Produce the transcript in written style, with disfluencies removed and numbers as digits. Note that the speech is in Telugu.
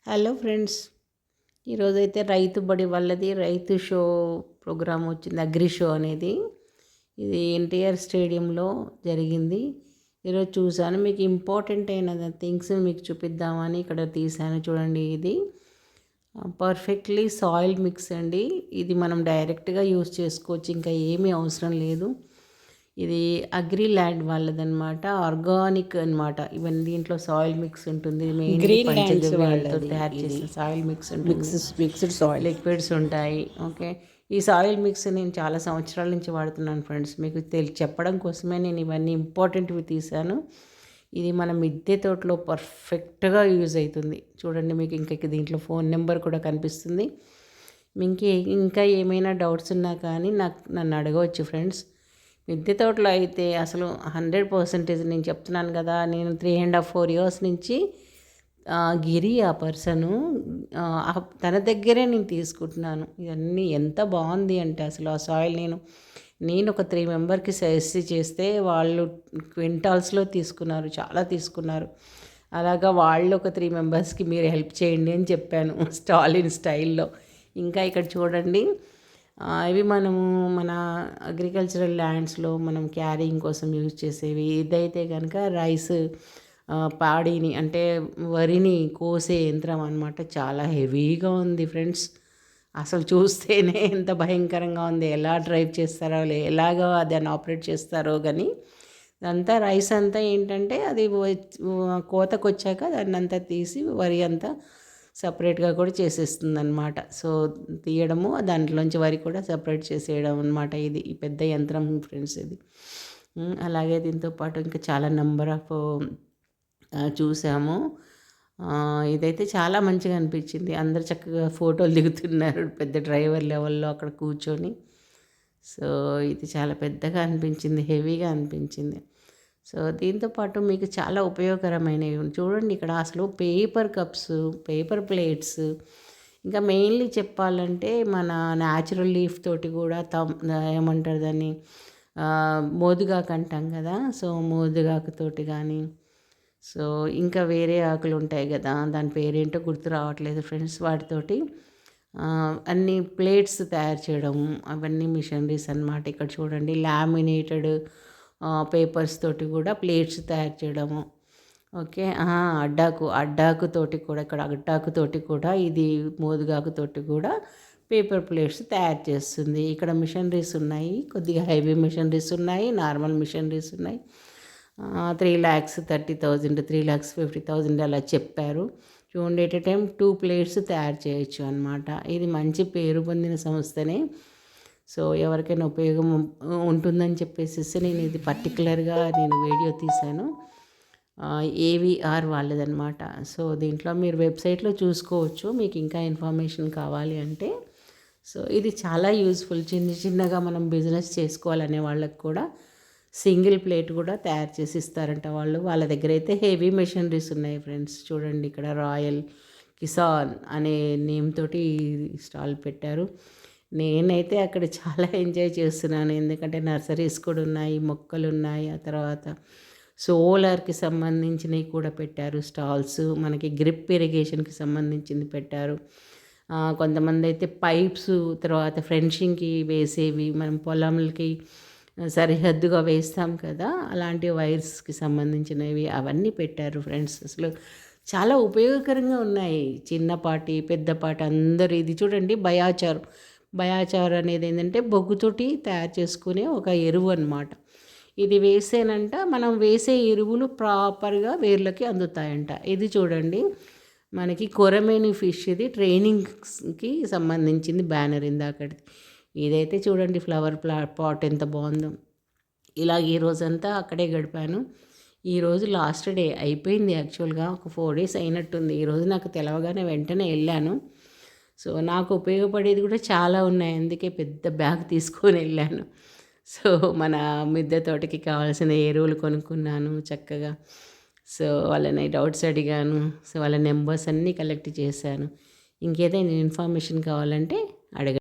హలో ఫ్రెండ్స్, ఈరోజైతే రైతు బడి వాళ్ళది రైతు షో ప్రోగ్రామ్ వచ్చింది. అగ్రి షో అనేది ఇది ఎన్టీఆర్ స్టేడియంలో జరిగింది. ఈరోజు చూసాను. మీకు ఇంపార్టెంట్ అయిన థింగ్స్ మీకు చూపిద్దామని ఇక్కడ తీసాను. చూడండి, ఇది పర్ఫెక్ట్లీ సాయిల్ మిక్స్ అండి. ఇది మనం డైరెక్ట్గా యూస్ చేసుకోవచ్చు, ఇంకా ఏమీ అవసరం లేదు. ఇది అగ్రి ల్యాండ్ వాళ్ళదనమాట, ఆర్గానిక్ అనమాట. ఇవన్నీ దీంట్లో సాయిల్ మిక్స్ ఉంటుంది. మెయిన్ గ్రీన్ ల్యాండ్స్ పంచగవ్యాలతో వాళ్ళది తయారు ఇది చేసిన సాయిల్ మిక్స్ ఉంటుంది. Mixed soil. లిక్విడ్స్ ఉంటాయి. ఓకే, ఈ సాయిల్ మిక్స్ నేను చాలా సంవత్సరాల నుంచి వాడుతున్నాను ఫ్రెండ్స్. మీకు చెప్పడం కోసమే నేను ఇవన్నీ ఇంపార్టెంట్వి తీశాను. ఇది మన మిద్దె తోటలో పర్ఫెక్ట్గా యూజ్ అవుతుంది. చూడండి, మీకు ఇంకా దీంట్లో ఫోన్ నెంబర్ కూడా కనిపిస్తుంది. మీకు ఇంకా ఏమైనా డౌట్స్ ఉన్నా కానీ నన్ను అడగవచ్చు ఫ్రెండ్స్. మిద్దె తోటలో అయితే అసలు 100% నేను చెప్తున్నాను కదా. నేను 3.5-4 years నుంచి గిరి ఆ పర్సను తన దగ్గరే నేను తీసుకుంటున్నాను. ఇవన్నీ ఎంత బాగుంది అంటే అసలు ఆ సాయిల్ నేను ఒక 3 మెంబర్కి సజెస్ట్ చేస్తే వాళ్ళు క్వింటాల్స్లో తీసుకున్నారు, చాలా తీసుకున్నారు. అలాగా వాళ్ళు ఒక 3 మెంబర్స్కి మీరు హెల్ప్ చేయండి అని చెప్పాను, స్టాలిన్ స్టైల్లో. ఇంకా ఇక్కడ చూడండి, ఇవి మనము మన అగ్రికల్చరల్ ల్యాండ్స్లో మనం క్యారింగ్ కోసం యూజ్ చేసేవి. ఇదైతే కనుక రైస్ పాడిని అంటే వరిని కోసే యంత్రం అనమాట. చాలా హెవీగా ఉంది ఫ్రెండ్స్. అసలు చూస్తేనే ఎంత భయంకరంగా ఉంది. ఎలా డ్రైవ్ చేస్తారో, ఎలాగో దాన్ని ఆపరేట్ చేస్తారో కానీ అంతా రైస్ అంతా ఏంటంటే అది కోతకు వచ్చాక దాన్ని అంతా తీసి వరి అంతా సపరేట్గా కూడా చేసేస్తుంది అనమాట. సో తీయడము, దాంట్లోంచి వరి కూడా సపరేట్ చేసేయడం అనమాట. ఇది ఈ పెద్ద యంత్రం ఫ్రెండ్స్ ఇది. అలాగే దీంతో పాటు ఇంకా చాలా నెంబర్ ఆఫ్ చూసాము. ఇదైతే చాలా మంచిగా అనిపించింది. అందరు చక్కగా ఫోటోలు దిగుతున్నారు పెద్ద డ్రైవర్ లెవెల్లో అక్కడ కూర్చొని. సో ఇది చాలా పెద్దగా అనిపించింది, హెవీగా అనిపించింది. సో దీంతోపాటు మీకు చాలా ఉపయోగకరమైనవి చూడండి. ఇక్కడ అసలు పేపర్ కప్స్, పేపర్ ప్లేట్స్, ఇంకా మెయిన్లీ చెప్పాలంటే మన న్యాచురల్ లీఫ్ తోటి కూడా ఏమంటారు దాన్ని, మోదుగాకు అంటాం కదా. సో మోదుగాకుతోటి కానీ, సో ఇంకా వేరే ఆకులు ఉంటాయి కదా, దాని పేరేంటో గుర్తు రావట్లేదు ఫ్రెండ్స్. వాటితోటి అన్ని ప్లేట్స్ తయారు చేయడం, అవన్నీ మిషనరీస్ అన్నమాట. ఇక్కడ చూడండి, లామినేటెడ్ పేపర్స్ తోటి కూడా ప్లేట్స్ తయారు చేయడము. ఓకే, అడ్డాకుతోటి కూడా, ఇక్కడ అడ్డాకుతోటి కూడా, ఇది మోదుగాకుతోటి కూడా పేపర్ ప్లేట్స్ తయారు చేస్తుంది. ఇక్కడ మిషనరీస్ ఉన్నాయి, కొద్దిగా హెవీ మిషనరీస్ ఉన్నాయి, నార్మల్ మిషనరీస్ ఉన్నాయి. 3,30,000, 3,50,000 అలా చెప్పారు. చూడండి, ఎట్ ఎ టైం 2 ప్లేట్స్ తయారు చేయొచ్చు అనమాట. ఇది మంచి పేరు పొందిన సంస్థనే. సో ఎవరికైనా ఉపయోగం ఉంటుందని చెప్పేసి నేను ఇది పర్టికులర్గా వీడియో తీశాను. ఏవిఆర్ వాళ్ళదనమాట. సో దీంట్లో మీరు వెబ్సైట్లో చూసుకోవచ్చు, మీకు ఇంకా ఇన్ఫర్మేషన్ కావాలి అంటే. సో ఇది చాలా యూస్ఫుల్. చిన్నగా మనం బిజినెస్ చేసుకోవాలనే వాళ్ళకి కూడా సింగిల్ ప్లేట్ కూడా తయారు చేసి ఇస్తారంట వాళ్ళు. వాళ్ళ దగ్గర అయితే హెవీ మెషినరీస్ ఉన్నాయి ఫ్రెండ్స్. చూడండి, ఇక్కడ రాయల్ కిసాన్ అనే నేమ్ తోటి స్టాల్ పెట్టారు. నేనైతే అక్కడ చాలా ఎంజాయ్ చేస్తున్నాను, ఎందుకంటే నర్సరీస్ కూడా ఉన్నాయి, మొక్కలు ఉన్నాయి. ఆ తర్వాత సోలార్కి సంబంధించినవి కూడా పెట్టారు స్టాల్స్. మనకి గ్రిప్ ఇరిగేషన్కి సంబంధించింది పెట్టారు. కొంతమంది అయితే పైప్స్, తర్వాత ఫెన్సింగ్కి వేసేవి, మనం పొలంకి సరిహద్దుగా వేస్తాం కదా, అలాంటి వైర్స్కి సంబంధించినవి అవన్నీ పెట్టారు ఫ్రెండ్స్. అసలు చాలా ఉపయోగకరంగా ఉన్నాయి, చిన్నపాటి పెద్దపాటి అందరు. ఇది చూడండి, బయాచార్ అనేది ఏంటంటే బొగ్గుతోటి తయారు చేసుకునే ఒక ఎరువు అనమాట. ఇది వేసేనంట మనం వేసే ఎరువులు ప్రాపర్గా వేర్లకి అందుతాయంట. ఇది చూడండి, మనకి కొరమేని ఫిష్, ఇది ట్రైనింగ్కి సంబంధించింది బ్యానర్ ఇందాకటి. ఇదైతే చూడండి, ఫ్లవర్ పాట్ ఎంత బాగుందో. ఇలా ఈ రోజంతా అక్కడే గడిపాను. ఈరోజు లాస్ట్ డే అయిపోయింది. యాక్చువల్గా ఒక 4 days అయినట్టుంది. ఈరోజు నాకు తెలవగానే వెంటనే వెళ్ళాను. సో నాకు ఉపయోగపడేది కూడా చాలా ఉన్నాయి, అందుకే పెద్ద బ్యాగ్ తీసుకొని వెళ్ళాను. సో మన మిద్దె తోటకి కావాల్సిన ఎరువులు కొనుక్కున్నాను చక్కగా. సో వాళ్ళని డౌట్స్ అడిగాను. సో వాళ్ళ నెంబర్స్ అన్నీ కలెక్ట్ చేశాను. ఇంకేదైనా ఇన్ఫర్మేషన్ కావాలంటే అడగండి.